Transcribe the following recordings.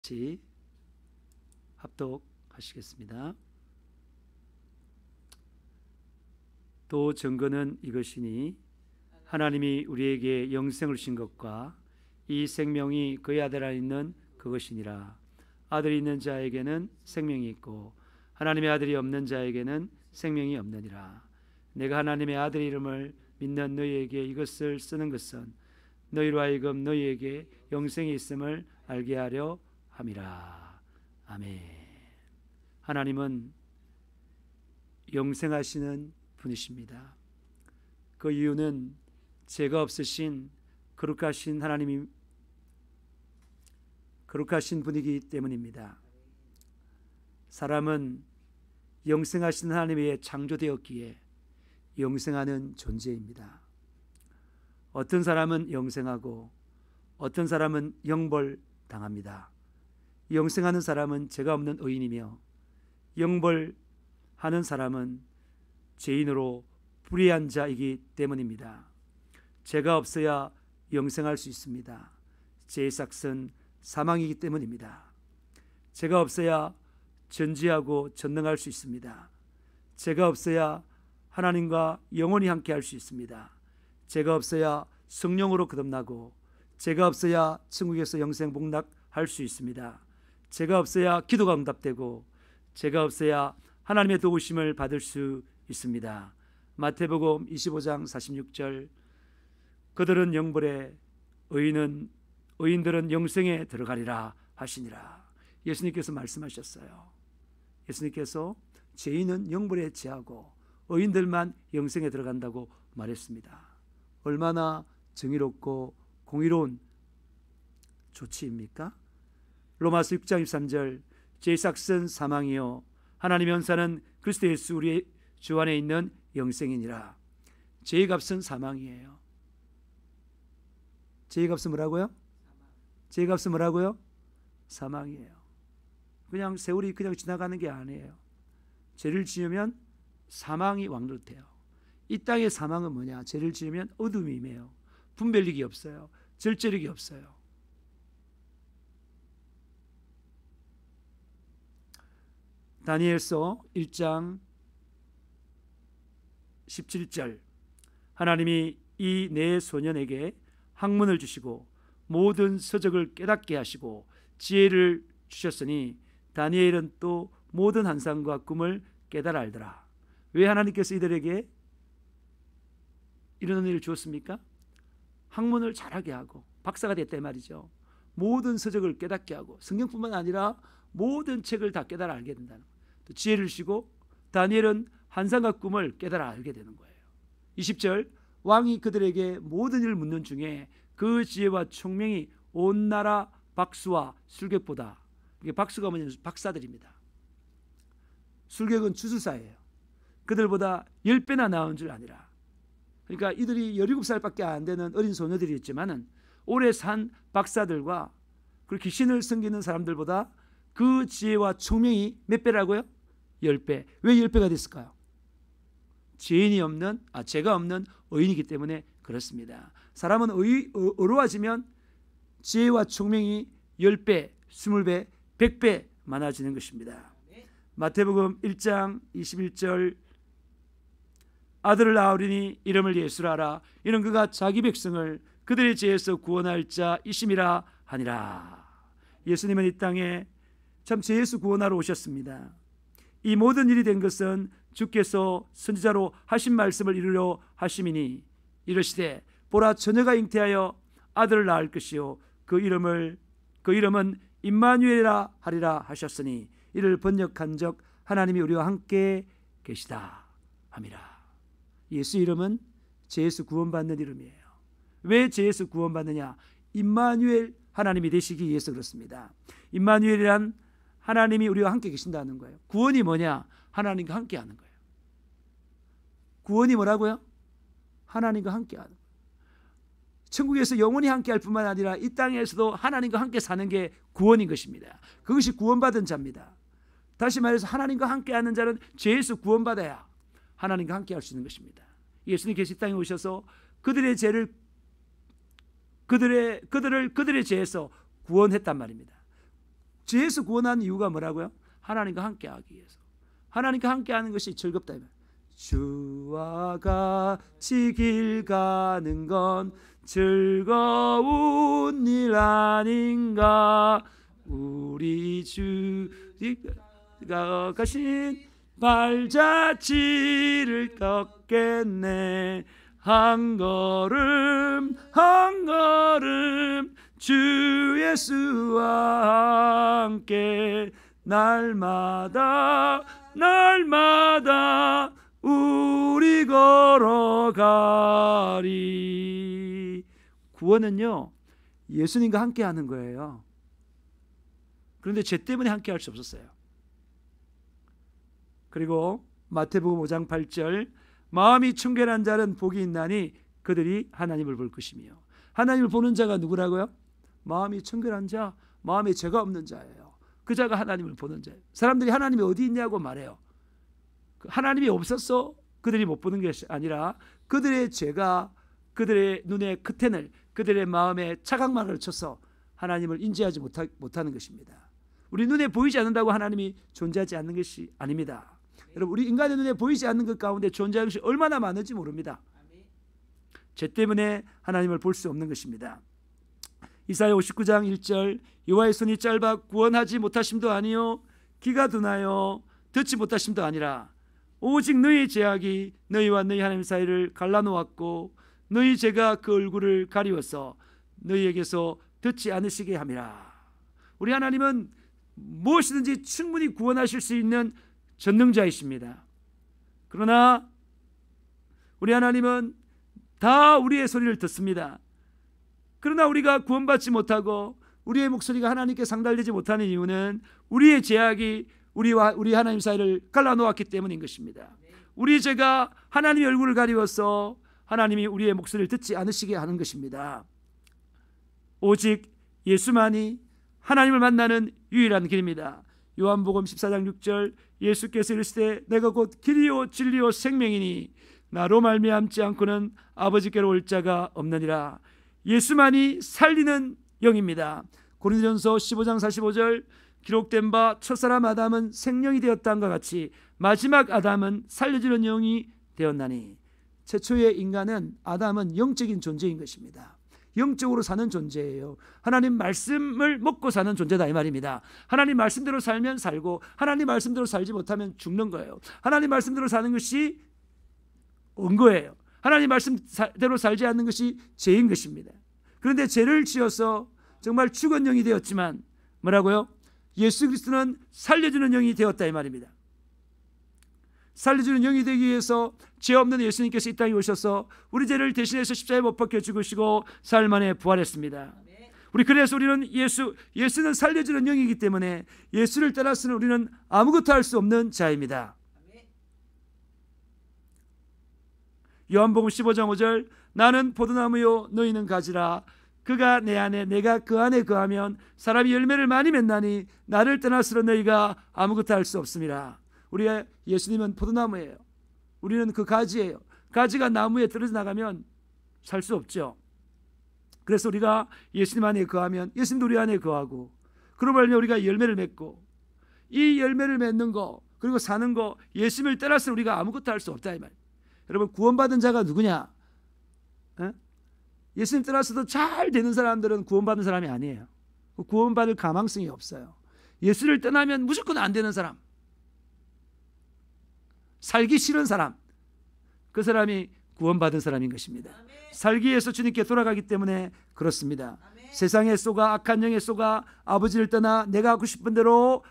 같이 합독하시겠습니다. 또 증거는 이것이니 하나님이 우리에게 영생을 주신 것과 이 생명이 그의 아들 안에 있는 그것이니라. 아들이 있는 자에게는 생명이 있고 하나님의 아들이 없는 자에게는 생명이 없느니라. 내가 하나님의 아들의 이름을 믿는 너희에게 이것을 쓰는 것은 너희로 하여금 너희에게 영생이 있음을 알게 하려 함이라. 아멘. 하나님은 영생하시는 분이십니다. 그 이유는 죄가 없으신 거룩하신 하나님이 거룩하신 분이기 때문입니다. 사람은 영생하신 하나님에 창조되었기에 영생하는 존재입니다. 어떤 사람은 영생하고 어떤 사람은 영벌당합니다. 영생하는 사람은 죄가 없는 의인이며 영벌하는 사람은 죄인으로 불의한 자이기 때문입니다. 죄가 없어야 영생할 수 있습니다. 죄의 삭은 사망이기 때문입니다. 죄가 없어야 전지하고 전능할 수 있습니다. 죄가 없어야 하나님과 영원히 함께 할 수 있습니다. 죄가 없어야 성령으로 거듭나고 죄가 없어야 천국에서 영생 복락할 수 있습니다. 죄가 없어야 기도가 응답되고 죄가 없어야 하나님의 도우심을 받을 수 있습니다. 마태복음 25장 46절 그들은 영벌에 의인들은 영생에 들어가리라 하시니라. 예수님께서 말씀하셨어요. 예수님께서 죄인은 영벌에 처하고 의인들만 영생에 들어간다고 말했습니다. 얼마나 정의롭고 공의로운 조치입니까? 로마서 6장 23절 죄의 삭은 사망이요 하나님의 은사는 그리스도 예수 우리 주 안에 있는 영생이니라. 죄의 값은 사망이에요. 죄의 값은 뭐라고요? 죄의 값은 뭐라고요? 사망이에요. 그냥 세월이 그냥 지나가는 게 아니에요. 죄를 지으면 사망이 왕노릇해요. 이 땅의 사망은 뭐냐? 죄를 지으면 어둠이 임해요. 분별력이 없어요. 절제력이 없어요. 다니엘서 1장 17절 하나님이 이 네 소년에게 학문을 주시고 모든 서적을 깨닫게 하시고 지혜를 주셨으니 다니엘은 또 모든 환상과 꿈을 깨달아 알더라. 왜 하나님께서 이들에게 이런 은혜를 주었습니까? 학문을 잘하게 하고 박사가 됐단 말이죠. 모든 서적을 깨닫게 하고 성경뿐만 아니라 모든 책을 다 깨달아 알게 된다는 거예요. 또 지혜를 주시고 다니엘은 환상과 꿈을 깨달아 알게 되는 거예요. 20절 왕이 그들에게 모든 일을 묻는 중에 그 지혜와 총명이 온 나라 박수와 술객보다, 이게 박수가 뭐냐면 박사들입니다. 술객은 주술사예요. 그들보다 10배나 나은 줄 아니라. 그러니까 이들이 17살밖에 안 되는 어린 소녀들이었지만은 오래 산 박사들과 그 귀신을 섬기는 사람들보다 그 지혜와 총명이 몇 배라고요? 10배. 왜 10배가 됐을까요? 죄가 없는 의인이기 때문에 그렇습니다. 사람은 어려워지면 지혜와 총명이 10배, 20배, 100배 많아지는 것입니다. 마태복음 1장 21절 아들을 낳으리니 이름을 예수라 하라. 이는 그가 자기 백성을 그들의 죄에서 구원할 자이심이라 하니라. 예수님은 이 땅에 참 죄에서 구원하러 오셨습니다. 이 모든 일이 된 것은 주께서 선지자로 하신 말씀을 이루려 하심이니 이르시되 보라 처녀가 잉태하여 아들을 낳을 것이요 그 이름은 임마누엘이라 하리라 하셨으니 이를 번역한 적 하나님이 우리와 함께 계시다 함이라. 예수 이름은 죄에서 구원받는 이름이에요. 왜 죄에서 구원받느냐? 임마누엘 하나님이 되시기 위해서 그렇습니다. 임마누엘이란 하나님이 우리와 함께 계신다는 거예요. 구원이 뭐냐? 하나님과 함께 하는 거예요. 구원이 뭐라고요? 하나님과 함께 하는 거예요. 천국에서 영원히 함께 할 뿐만 아니라 이 땅에서도 하나님과 함께 사는 게 구원인 것입니다. 그것이 구원받은 자입니다. 다시 말해서 하나님과 함께 하는 자는 죄에서 구원받아야 하나님과 함께 할 수 있는 것입니다. 예수님께서 이 땅에 오셔서 그들의 죄에서 구원했단 말입니다. 죄에서 구원한 이유가 뭐라고요? 하나님과 함께하기 위해서. 하나님과 함께하는 것이 즐겁다. 주와 같이 길 가는 건 즐거운 일 아닌가. 우리 주가 가신 발자취를 걷겠네. 한 걸음 한 걸음 주 예수와 함께 날마다 우리 걸어가리. 구원은요, 예수님과 함께하는 거예요. 그런데 죄 때문에 함께할 수 없었어요. 그리고 마태복음 5장 8절, 마음이 청결한 자는 복이 있나니 그들이 하나님을 볼 것이며. 하나님을 보는 자가 누구라고요? 마음이 청결한 자, 마음에 죄가 없는 자예요. 그 자가 하나님을 보는 자예요. 사람들이 하나님이 어디 있냐고 말해요. 하나님이 없었어 그들이 못 보는 것이 아니라 그들의 죄가 그들의 눈에 크텐을, 그들의 마음에 차각막을 쳐서 하나님을 인지하지 못하는 것입니다. 우리 눈에 보이지 않는다고 하나님이 존재하지 않는 것이 아닙니다. 여러분, 우리 인간의 눈에 보이지 않는 것 가운데 존재하는 것이 얼마나 많은지 모릅니다. 죄 때문에 하나님을 볼 수 없는 것입니다. 이사야 59장 1절, 여호와의 손이 짧아 구원하지 못하심도 아니요 귀가 둔하여 듣지 못하심도 아니라 오직 너희 죄악이 너희와 너희 하나님 사이를 갈라놓았고 너희 죄가 그 얼굴을 가리워서 너희에게서 듣지 않으시게 함이라. 우리 하나님은 무엇이든지 충분히 구원하실 수 있는 전능자이십니다. 그러나 우리 하나님은 다 우리의 소리를 듣습니다. 그러나 우리가 구원받지 못하고 우리의 목소리가 하나님께 상달되지 못하는 이유는 우리의 죄악이 우리와 우리 하나님 사이를 갈라놓았기 때문인 것입니다. 우리 죄가 하나님의 얼굴을 가리워서 하나님이 우리의 목소리를 듣지 않으시게 하는 것입니다. 오직 예수만이 하나님을 만나는 유일한 길입니다. 요한복음 14장 6절, 예수께서 이르시되 내가 곧 길이요 진리요 생명이니 나로 말미암지 않고는 아버지께로 올 자가 없느니라. 예수만이 살리는 영입니다. 고린도전서 15장 45절, 기록된 바 첫사람 아담은 생명이 되었다는 것 같이 마지막 아담은 살려주는 영이 되었나니. 최초의 인간은, 아담은 영적인 존재인 것입니다. 영적으로 사는 존재예요. 하나님 말씀을 먹고 사는 존재다 이 말입니다. 하나님 말씀대로 살면 살고 하나님 말씀대로 살지 못하면 죽는 거예요. 하나님 말씀대로 사는 것이 언거예요. 하나님 말씀대로 살지 않는 것이 죄인 것입니다. 그런데 죄를 지어서 정말 죽은 영이 되었지만 뭐라고요? 예수 그리스도는 살려주는 영이 되었다 이 말입니다. 살려주는 영이 되기 위해서 죄 없는 예수님께서 이 땅에 오셔서 우리 죄를 대신해서 십자가에 못 박혀 죽으시고 사흘 만에 부활했습니다. 그래서 우리는 예수는 살려주는 영이기 때문에 예수를 따라서는 우리는 아무것도 할 수 없는 자입니다. 요한복음 15장 5절, 나는 포도나무요 너희는 가지라. 그가 내 안에 내가 그 안에 거하면 사람이 열매를 많이 맺나니 나를 떠나서는 너희가 아무것도 할 수 없습니다. 우리의 예수님은 포도나무예요. 우리는 그 가지예요. 가지가 나무에 떨어져 나가면 살 수 없죠. 그래서 우리가 예수님 안에 거하면 예수님도 우리 안에 거하고, 그러고 말면 우리가 열매를 맺고, 이 열매를 맺는 거 그리고 사는 거, 예수님을 떠나서 우리가 아무것도 할 수 없다 이 말이에요. 여러분, 구원받은 자가 누구냐? 예수님 떠나서도 잘 되는 사람들은 구원받은 사람이 아니에요. 구원받을 가망성이 없어요. 예수를 떠나면 무조건 안 되는 사람, 살기 싫은 사람, 그 사람이 구원받은 사람인 것입니다. 살기 위해서 주님께 돌아가기 때문에 그렇습니다. 세상에 쏘가, 악한 영에 쏘가 아버지를 떠나 내가 하고 싶은 대로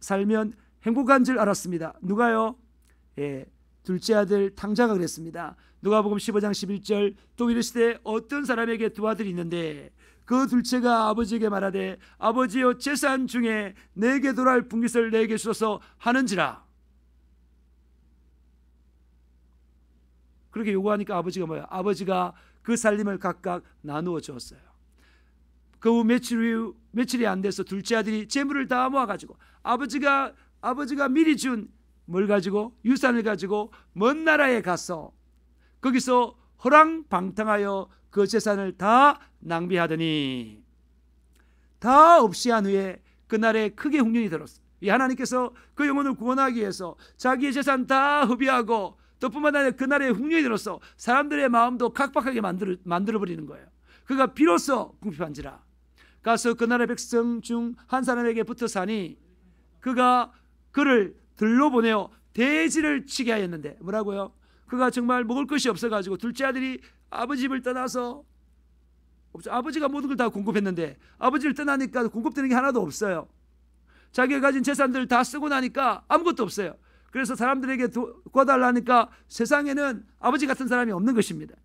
살면 행복한 줄 알았습니다. 누가요? 둘째 아들 탕자가 그랬습니다. 누가복음 15장 11절, 또 이르시되 어떤 사람에게 두 아들이 있는데 그 둘째가 아버지에게 말하되 아버지여 재산 중에 내게 돌아올 분깃을 내게 주소서 하는지라. 그렇게 요구하니까 아버지가 뭐야? 아버지가 그 살림을 각각 나누어 주었어요. 그 후 며칠이 안 돼서 둘째 아들이 재물을 다 모아가지고 아버지가 미리 준 뭘 가지고, 유산을 가지고 먼 나라에 가서 거기서 허랑방탕하여 그 재산을 다 낭비하더니, 다 없이 한 후에 그날에 크게 흉년이 들었어요. 이 하나님께서 그 영혼을 구원하기 위해서 자기의 재산 다 허비하고 또 뿐만 아니라 그날에 흉년이 들어서 사람들의 마음도 각박하게 만들어버리는 거예요. 그가 비로소 궁핍한지라 가서 그 나라의 백성 중 한 사람에게 붙어 사니 그가 그를 들로 보내어 돼지를 치게 하였는데 뭐라고요? 그가 정말 먹을 것이 없어가지고 둘째 아들이 아버지 집을 떠나서 아버지가 모든 걸 다 공급했는데 아버지를 떠나니까 공급되는 게 하나도 없어요. 자기가 가진 재산들을 다 쓰고 나니까 아무것도 없어요. 그래서 사람들에게 구하달라니까 세상에는 아버지 같은 사람이 없는 것입니다.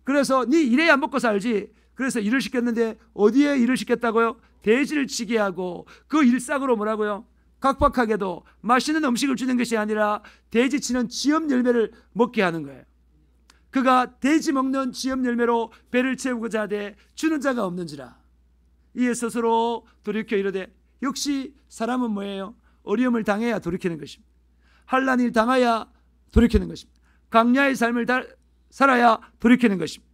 그래서 네 일해야 먹고 살지. 그래서 일을 시켰는데 어디에 일을 시켰다고요? 돼지를 치게 하고 그 일상으로 뭐라고요? 각박하게도 맛있는 음식을 주는 것이 아니라 돼지 치는 지엽 열매를 먹게 하는 거예요. 그가 돼지 먹는 지엽 열매로 배를 채우고자 하되 주는 자가 없는지라. 이에 스스로 돌이켜 이르되 역시 사람은 뭐예요? 어려움을 당해야 돌이키는 것입니다. 환난 일 당해야 돌이키는 것입니다. 강야의 삶을 살아야 돌이키는 것입니다.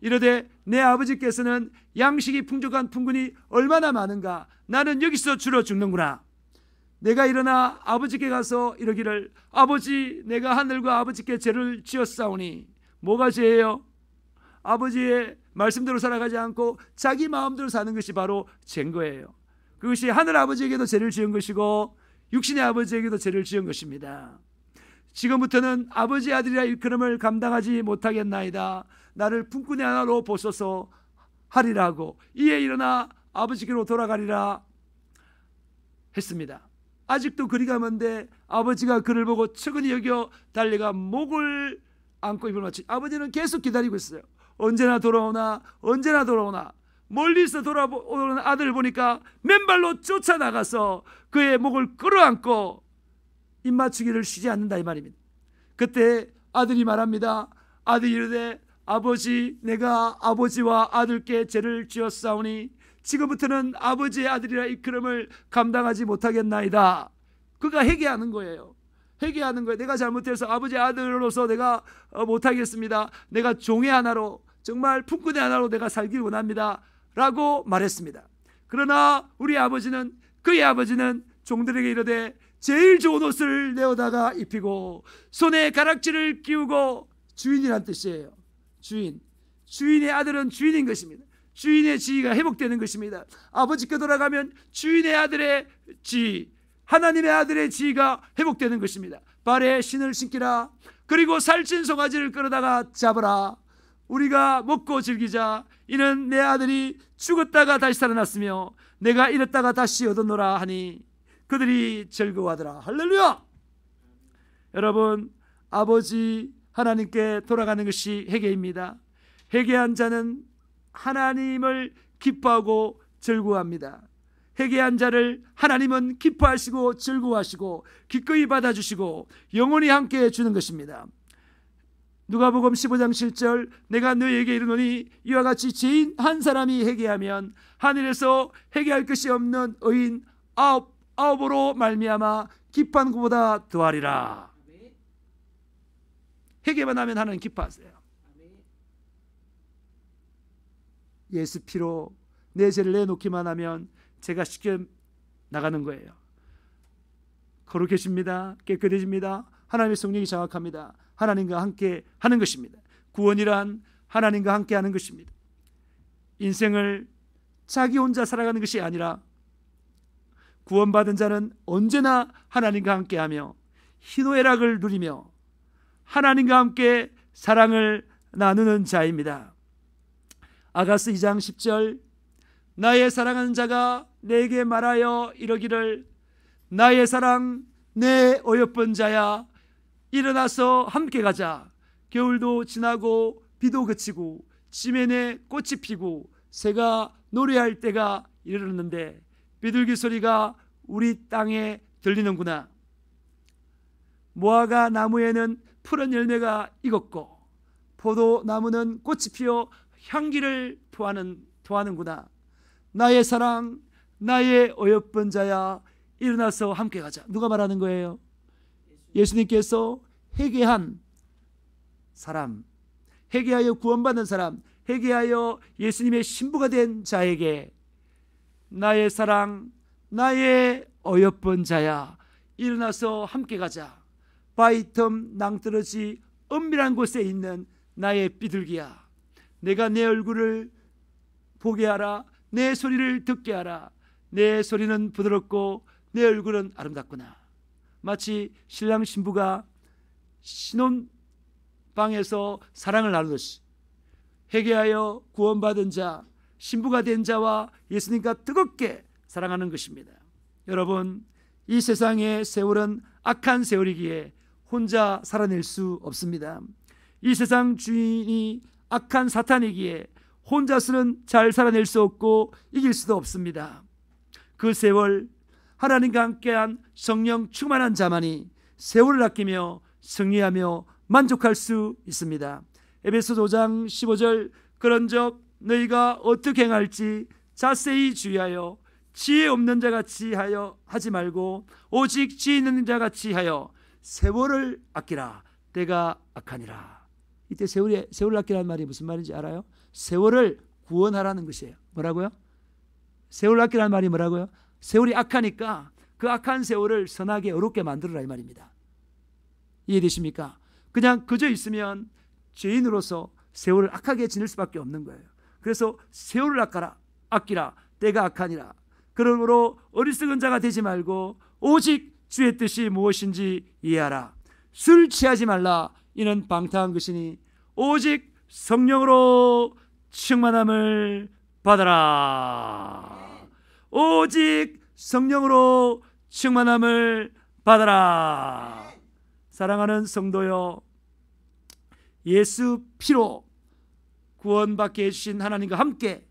이르되 내 아버지께서는 양식이 풍족한 품꾼이 얼마나 많은가. 나는 여기서 줄어 죽는구나. 내가 일어나 아버지께 가서 이러기를 아버지 내가 하늘과 아버지께 죄를 지었사오니. 뭐가 죄예요? 아버지의 말씀대로 살아가지 않고 자기 마음대로 사는 것이 바로 죄인 거예요. 그것이 하늘 아버지에게도 죄를 지은 것이고 육신의 아버지에게도 죄를 지은 것입니다. 지금부터는 아버지 아들이라 일컬음을 감당하지 못하겠나이다. 나를 품꾼의 하나로 보소서 하리라고 이에 일어나 아버지께로 돌아가리라 했습니다. 아직도 거리가 먼데 아버지가 그를 보고 측은히 여겨 달려가 목을 안고 입을 맞추. 아버지는 계속 기다리고 있어요. 언제나 돌아오나 언제나 돌아오나. 멀리서 돌아오는 아들을 보니까 맨발로 쫓아나가서 그의 목을 끌어안고 입 맞추기를 쉬지 않는다 이 말입니다. 그때 아들이 말합니다. 아들이 이르되 아버지 내가 아버지와 아들께 죄를 지었사오니 지금부터는 아버지의 아들이라 일컬음을 감당하지 못하겠나이다. 그가 회개하는 거예요. 회개하는 거예요. 내가 잘못해서 아버지의 아들로서 내가 못하겠습니다. 내가 종의 하나로 정말 품꾼의 하나로 내가 살길 원합니다 라고 말했습니다. 그러나 우리 아버지는 그의 아버지는 종들에게 이르되 제일 좋은 옷을 내어다가 입히고 손에 가락지를 끼우고 주인이란 뜻이에요. 주인의 아들은 주인인 것입니다. 주인의 지위가 회복되는 것입니다. 아버지께 돌아가면 주인의 아들의 지위, 하나님의 아들의 지위가 회복되는 것입니다. 발에 신을 신기라. 그리고 살찐 송아지를 끌어다가 잡으라. 우리가 먹고 즐기자. 이는 내 아들이 죽었다가 다시 살아났으며 내가 잃었다가 다시 얻었노라 하니 그들이 즐거워하더라. 할렐루야. 여러분, 아버지 하나님께 돌아가는 것이 회개입니다. 회개한 자는 하나님을 기뻐하고 즐거워합니다. 회개한 자를 하나님은 기뻐하시고 즐거워하시고 기꺼이 받아주시고 영원히 함께 해주는 것입니다. 누가복음 15장 7절 내가 너희에게 이르노니 이와 같이 죄인 한 사람이 회개하면 하늘에서 회개할 것이 없는 의인 아홉으로 말미암아 기뻐한 것보다 더하리라. 회개만 하면 하나님 기뻐하세요. 예수 피로 내 죄를 내놓기만 하면 죄가 씻겨 나가는 거예요. 거룩해집니다. 깨끗해집니다. 하나님의 성령이 장악합니다. 하나님과 함께 하는 것입니다. 구원이란 하나님과 함께 하는 것입니다. 인생을 자기 혼자 살아가는 것이 아니라 구원받은 자는 언제나 하나님과 함께하며 희노애락을 누리며 하나님과 함께 사랑을 나누는 자입니다. 아가서 2장 10절 나의 사랑하는 자가 내게 말하여 이러기를 나의 사랑 내 어여쁜 자야 일어나서 함께 가자. 겨울도 지나고 비도 그치고 지면에 꽃이 피고 새가 노래할 때가 이르렀는데 비둘기 소리가 우리 땅에 들리는구나. 무화과 나무에는 푸른 열매가 익었고 포도나무는 꽃이 피어 향기를 토하는구나. 나의 사랑 나의 어여쁜 자야 일어나서 함께 가자. 누가 말하는 거예요? 예수님께서 회개한 사람, 회개하여 구원받은 사람, 회개하여 예수님의 신부가 된 자에게 나의 사랑 나의 어여쁜 자야, 일어나서 함께 가자. 바위 틈 낭떠러지 은밀한 곳에 있는 나의 비둘기야, 내가 내 얼굴을 보게 하라. 내 소리를 듣게 하라. 내 소리는 부드럽고 내 얼굴은 아름답구나. 마치 신랑 신부가 신혼방에서 사랑을 나누듯이 회개하여 구원받은 자, 신부가 된 자와 예수님과 뜨겁게 사랑하는 것입니다. 여러분, 이 세상의 세월은 악한 세월이기에 혼자 살아낼 수 없습니다. 이 세상 주인이 악한 사탄이기에 혼자서는 잘 살아낼 수 없고 이길 수도 없습니다. 그 세월, 하나님과 함께한 성령 충만한 자만이 세월을 아끼며 승리하며 만족할 수 있습니다. 에베소 5장 15절, 그런즉 너희가 어떻게 행할지 자세히 주의하여 지혜 없는 자같이 하여 하지 말고 오직 지혜 있는 자같이 하여 세월을 아끼라. 때가 악하니라. 이때 세월을 아끼라는 말이 무슨 말인지 알아요? 세월을 구원하라는 것이에요. 뭐라고요? 세월을 아끼라는 말이 뭐라고요? 세월이 악하니까 그 악한 세월을 선하게 어렵게 만들어라 이 말입니다. 이해되십니까? 그냥 그저 있으면 죄인으로서 세월을 악하게 지낼 수밖에 없는 거예요. 그래서 세월을 아끼라. 때가 악하니라. 그러므로 어리석은 자가 되지 말고 오직 주의 뜻이 무엇인지 이해하라. 술 취하지 말라. 이는 방탕한 것이니 오직 성령으로 충만함을 받아라. 오직 성령으로 충만함을 받아라. 사랑하는 성도여, 예수 피로 구원받게 해주신 하나님과 함께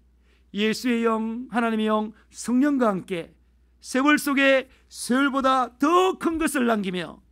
예수의 영, 하나님의 영, 성령과 함께 세월 속에 세월보다 더 큰 것을 남기며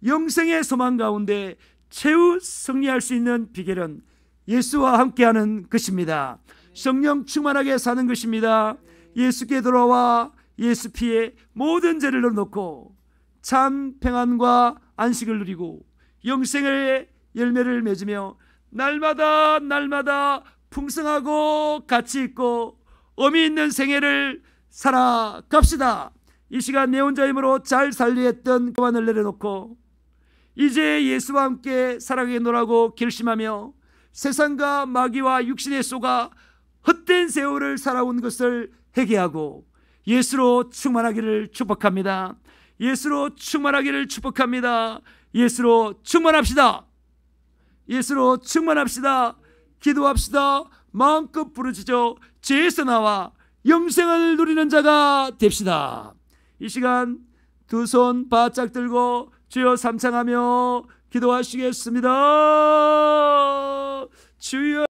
영생의 소망 가운데 최후 승리할 수 있는 비결은 예수와 함께하는 것입니다. 성령 충만하게 사는 것입니다. 예수께 돌아와 예수 피에 모든 죄를 넣어놓고 참 평안과 안식을 누리고 영생의 열매를 맺으며 날마다 풍성하고 가치 있고 의미 있는 생애를 살아갑시다. 이 시간 내 혼자 힘으로 잘 살려 했던 교만을 내려놓고 이제 예수와 함께 살아가노라고 결심하며 세상과 마귀와 육신에 쏘가 헛된 세월을 살아온 것을 회개하고 예수로 충만하기를 축복합니다. 예수로 충만하기를 축복합니다. 예수로 충만합시다. 예수로 충만합시다. 기도합시다. 마음껏 부르짖어 죄에서 나와 영생을 누리는 자가 됩시다. 이 시간 두 손 바짝 들고 주여 삼창하며 기도하시겠습니다. 주여.